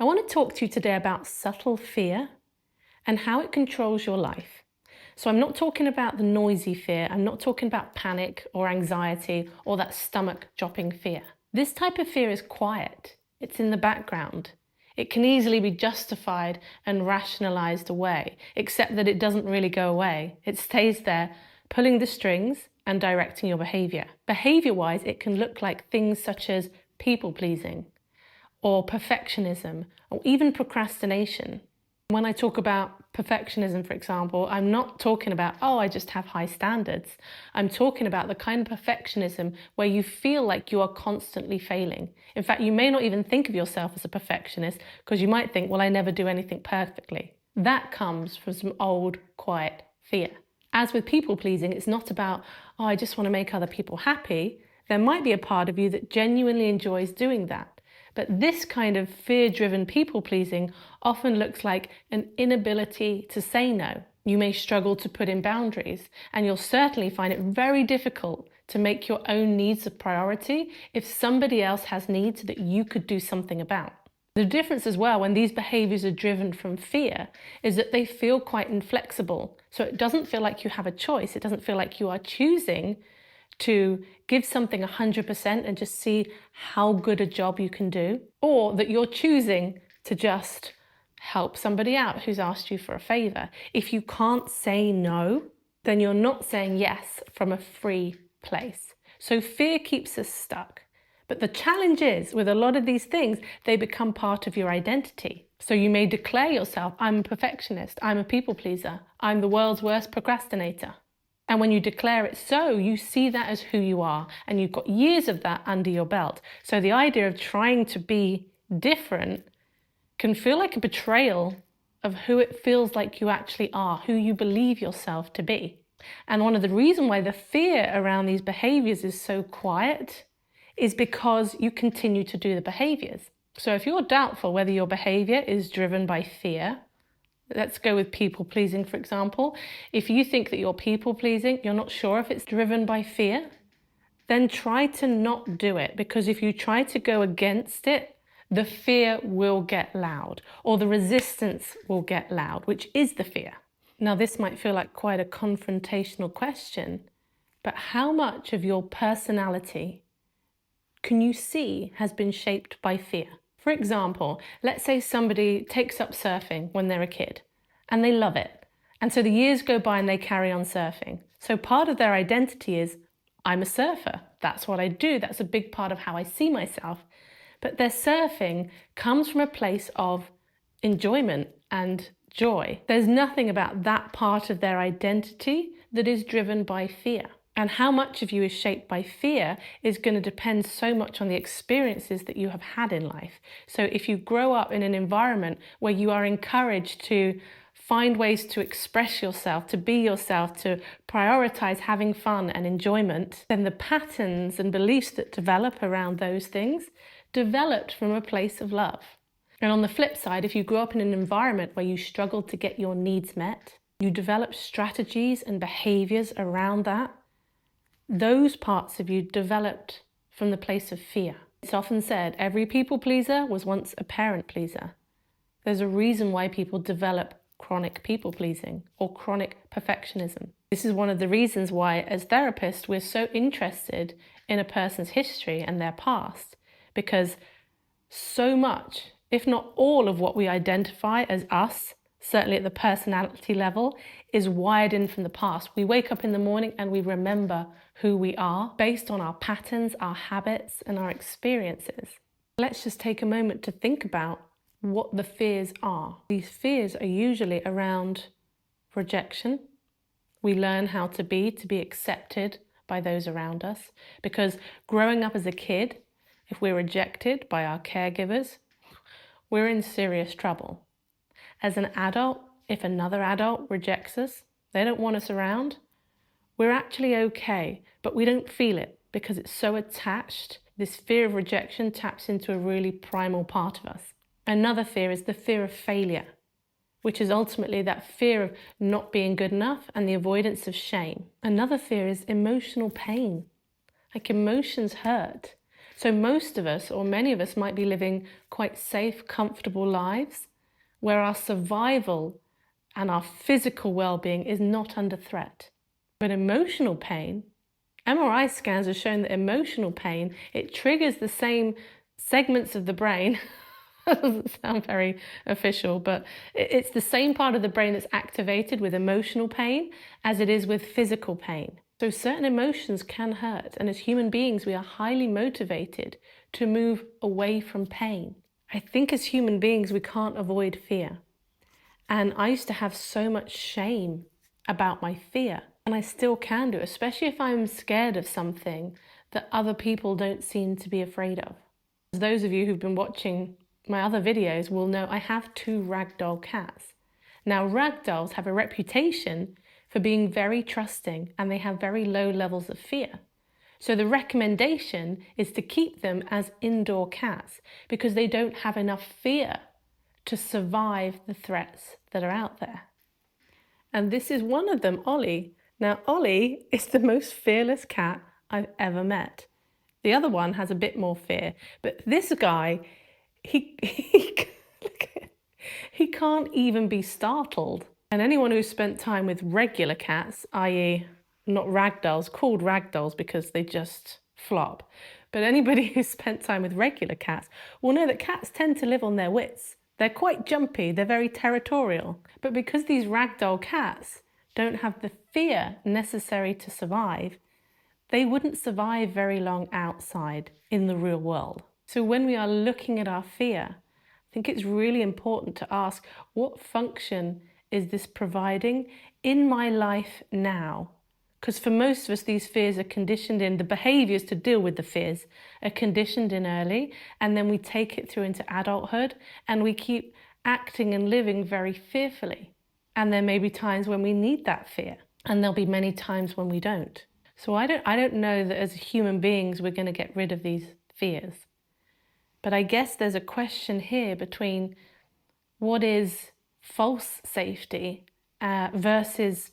I want to talk to you today about subtle fear and how it controls your life. So I'm not talking about the noisy fear, I'm not talking about panic or anxiety or that stomach-dropping fear. This type of fear is quiet, it's in the background. It can easily be justified and rationalized away, except that it doesn't really go away. It stays there, pulling the strings and directing your behavior. Behavior-wise, it can look like things such as people-pleasing, or perfectionism, or even procrastination. When I talk about perfectionism, for example, I'm not talking about, oh, I just have high standards. I'm talking about the kind of perfectionism where you feel like you are constantly failing. In fact, you may not even think of yourself as a perfectionist because you might think, well, I never do anything perfectly. That comes from some old, quiet fear. As with people pleasing, it's not about, oh, I just want to make other people happy. There might be a part of you that genuinely enjoys doing that. But this kind of fear-driven people-pleasing often looks like an inability to say no. You may struggle to put in boundaries, and you'll certainly find it very difficult to make your own needs a priority if somebody else has needs that you could do something about. The difference as well when these behaviours are driven from fear is that they feel quite inflexible. So it doesn't feel like you have a choice. It doesn't feel like you are choosing to give something 100% and just see how good a job you can do, or that you're choosing to just help somebody out who's asked you for a favour. If you can't say no, then you're not saying yes from a free place. So fear keeps us stuck. But the challenge is, with a lot of these things, they become part of your identity. So you may declare yourself, I'm a perfectionist, I'm a people pleaser, I'm the world's worst procrastinator. And when you declare it so, you see that as who you are, and you've got years of that under your belt. So the idea of trying to be different can feel like a betrayal of who it feels like you actually are, who you believe yourself to be. And one of the reasons why the fear around these behaviors is so quiet is because you continue to do the behaviors. So if you're doubtful whether your behavior is driven by fear, let's go with people-pleasing, for example. If you think that you're people-pleasing, you're not sure if it's driven by fear, then try to not do it, because if you try to go against it, the fear will get loud, or the resistance will get loud, which is the fear. Now, this might feel like quite a confrontational question, but how much of your personality can you see has been shaped by fear? For example, let's say somebody takes up surfing when they're a kid and they love it. And so the years go by and they carry on surfing. So part of their identity is, I'm a surfer. That's what I do. That's a big part of how I see myself. But their surfing comes from a place of enjoyment and joy. There's nothing about that part of their identity that is driven by fear. And how much of you is shaped by fear is going to depend so much on the experiences that you have had in life. So if you grow up in an environment where you are encouraged to find ways to express yourself, to be yourself, to prioritize having fun and enjoyment, then the patterns and beliefs that develop around those things developed from a place of love. And on the flip side, if you grew up in an environment where you struggled to get your needs met, you develop strategies and behaviors around that. Those parts of you developed from the place of fear. It's often said every people pleaser was once a parent pleaser. There's a reason why people develop chronic people pleasing or chronic perfectionism. This is one of the reasons why, as therapists, we're so interested in a person's history and their past, because so much, if not all, of what we identify as us, certainly at the personality level, is wired in from the past. We wake up in the morning and we remember who we are based on our patterns, our habits, and our experiences. Let's just take a moment to think about what the fears are. These fears are usually around rejection. We learn how to be accepted by those around us, because growing up as a kid, if we're rejected by our caregivers, we're in serious trouble. As an adult, if another adult rejects us, they don't want us around, we're actually okay, but we don't feel it because it's so attached. This fear of rejection taps into a really primal part of us. Another fear is the fear of failure, which is ultimately that fear of not being good enough and the avoidance of shame. Another fear is emotional pain. Like, emotions hurt. So most of us, or many of us, might be living quite safe, comfortable lives where our survival and our physical well-being is not under threat. But emotional pain, MRI scans have shown that emotional pain, it triggers the same segments of the brain. That doesn't sound very official, but it's the same part of the brain that's activated with emotional pain as it is with physical pain. So certain emotions can hurt, and as human beings, we are highly motivated to move away from pain. I think as human beings, we can't avoid fear. And I used to have so much shame about my fear, and I still can do, especially if I'm scared of something that other people don't seem to be afraid of. Those of you who've been watching my other videos will know I have 2 Ragdoll cats. Now, Ragdolls have a reputation for being very trusting, and they have very low levels of fear. So the recommendation is to keep them as indoor cats because they don't have enough fear to survive the threats that are out there. And this is one of them, Ollie. Now, Ollie is the most fearless cat I've ever met. The other one has a bit more fear, but this guy, he can't even be startled. And anyone who's spent time with regular cats, i.e. not ragdolls, called ragdolls because they just flop, but anybody who's spent time with regular cats will know that cats tend to live on their wits. They're quite jumpy, they're very territorial. But because these ragdoll cats don't have the fear necessary to survive, they wouldn't survive very long outside in the real world. So when we are looking at our fear, I think it's really important to ask, what function is this providing in my life now? Because for most of us, these fears are conditioned in, the behaviours to deal with the fears are conditioned in early, and then we take it through into adulthood, and we keep acting and living very fearfully. And there may be times when we need that fear, and there'll be many times when we don't. So I don't know that as human beings we're going to get rid of these fears. But I guess there's a question here between what is false safety versus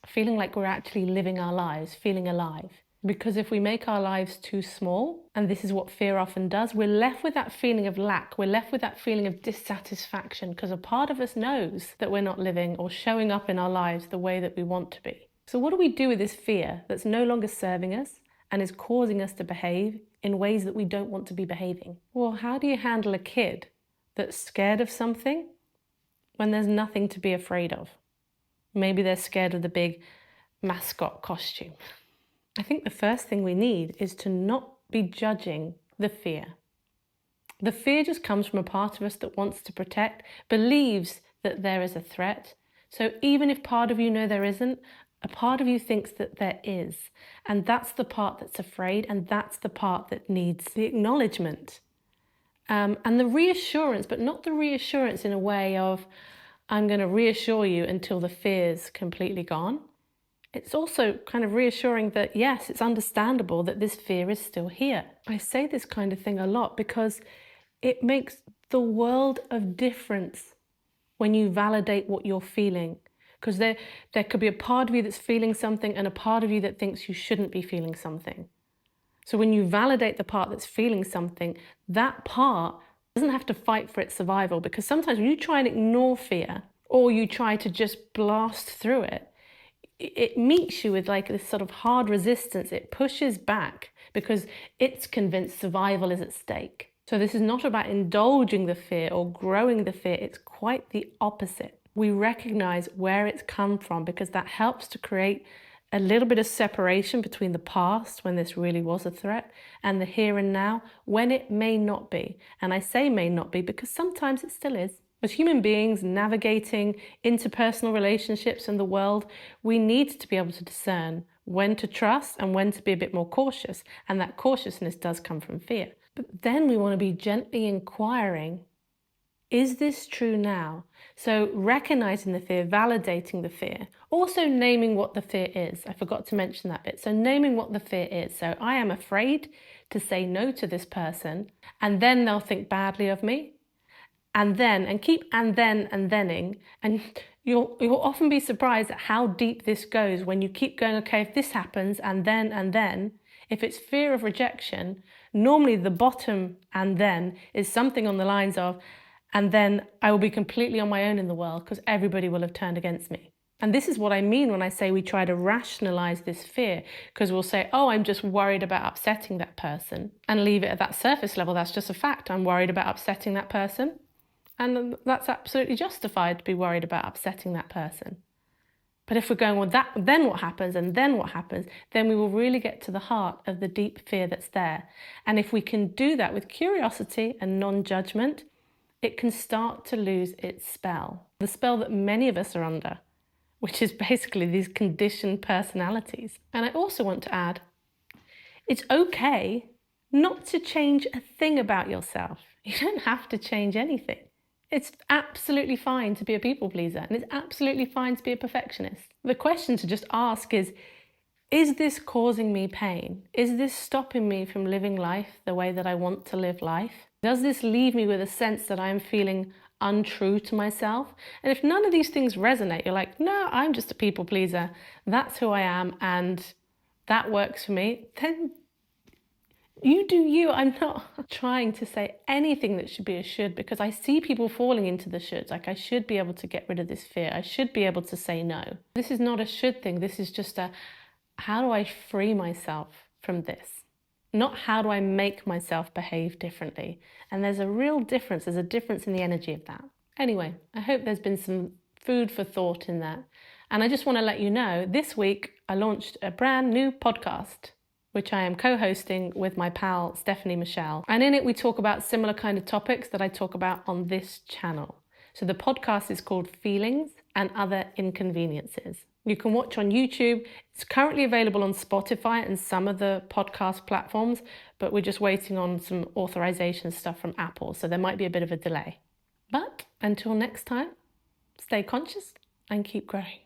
feeling like we're actually living our lives, feeling alive. Because if we make our lives too small, and this is what fear often does, we're left with that feeling of lack, we're left with that feeling of dissatisfaction, because a part of us knows that we're not living or showing up in our lives the way that we want to be. So what do we do with this fear that's no longer serving us and is causing us to behave in ways that we don't want to be behaving? Well, how do you handle a kid that's scared of something when there's nothing to be afraid of? Maybe they're scared of the big mascot costume. I think the first thing we need is to not be judging the fear. The fear just comes from a part of us that wants to protect, believes that there is a threat. So even if part of you know there isn't, a part of you thinks that there is. And that's the part that's afraid, and that's the part that needs the acknowledgement. And the reassurance, but not the reassurance in a way of, I'm going to reassure you until the fear's completely gone. It's also kind of reassuring that, yes, it's understandable that this fear is still here. I say this kind of thing a lot because it makes the world of difference when you validate what you're feeling. Because there could be a part of you that's feeling something and a part of you that thinks you shouldn't be feeling something. So when you validate the part that's feeling something, that part doesn't have to fight for its survival, because sometimes when you try and ignore fear or you try to just blast through it, it meets you with like this sort of hard resistance. It pushes back because it's convinced survival is at stake. So this is not about indulging the fear or growing the fear. It's quite the opposite. We recognize where it's come from, because that helps to create a little bit of separation between the past, when this really was a threat, and the here and now, when it may not be. And I say may not be because sometimes it still is. As human beings navigating interpersonal relationships in the world, we need to be able to discern when to trust and when to be a bit more cautious. And that cautiousness does come from fear. But then we want to be gently inquiring, is this true now? So recognizing the fear, validating the fear, also naming what the fear is. I forgot to mention that bit. So naming what the fear is. So I am afraid to say no to this person, and then they'll think badly of me. And then, and keep and thening, and you'll often be surprised at how deep this goes when you keep going, okay, if this happens, and then, If it's fear of rejection, normally the bottom and then is something on the lines of, and then I will be completely on my own in the world because everybody will have turned against me. And this is what I mean when I say we try to rationalize this fear, because we'll say, oh, I'm just worried about upsetting that person, and leave it at that surface level. That's just a fact. I'm worried about upsetting that person. And that's absolutely justified to be worried about upsetting that person. But if we're going, well, then what happens, and then what happens, then we will really get to the heart of the deep fear that's there. And if we can do that with curiosity and non-judgment, it can start to lose its spell. The spell that many of us are under, which is basically these conditioned personalities. And I also want to add, it's okay not to change a thing about yourself. You don't have to change anything. It's absolutely fine to be a people pleaser, and it's absolutely fine to be a perfectionist. The question to just ask is this causing me pain? Is this stopping me from living life the way that I want to live life? Does this leave me with a sense that I'm feeling untrue to myself? And if none of these things resonate, you're like, no, I'm just a people pleaser. That's who I am, and that works for me. Then you do you. I'm not trying to say anything that should be a should, because I see people falling into the shoulds. Like, I should be able to get rid of this fear. I should be able to say no. This is not a should thing. This is just a, how do I free myself from this? Not how do I make myself behave differently? And there's a real difference. There's a difference in the energy of that. Anyway, I hope there's been some food for thought in that. And I just want to let you know, this week I launched a brand new podcast, which I am co-hosting with my pal Stephanie Michelle. And in it we talk about similar kind of topics that I talk about on this channel. So the podcast is called Feelings and Other Inconveniences. You can watch on YouTube. It's currently available on Spotify and some of the podcast platforms, but we're just waiting on some authorization stuff from Apple, so there might be a bit of a delay. But until next time, stay conscious and keep growing.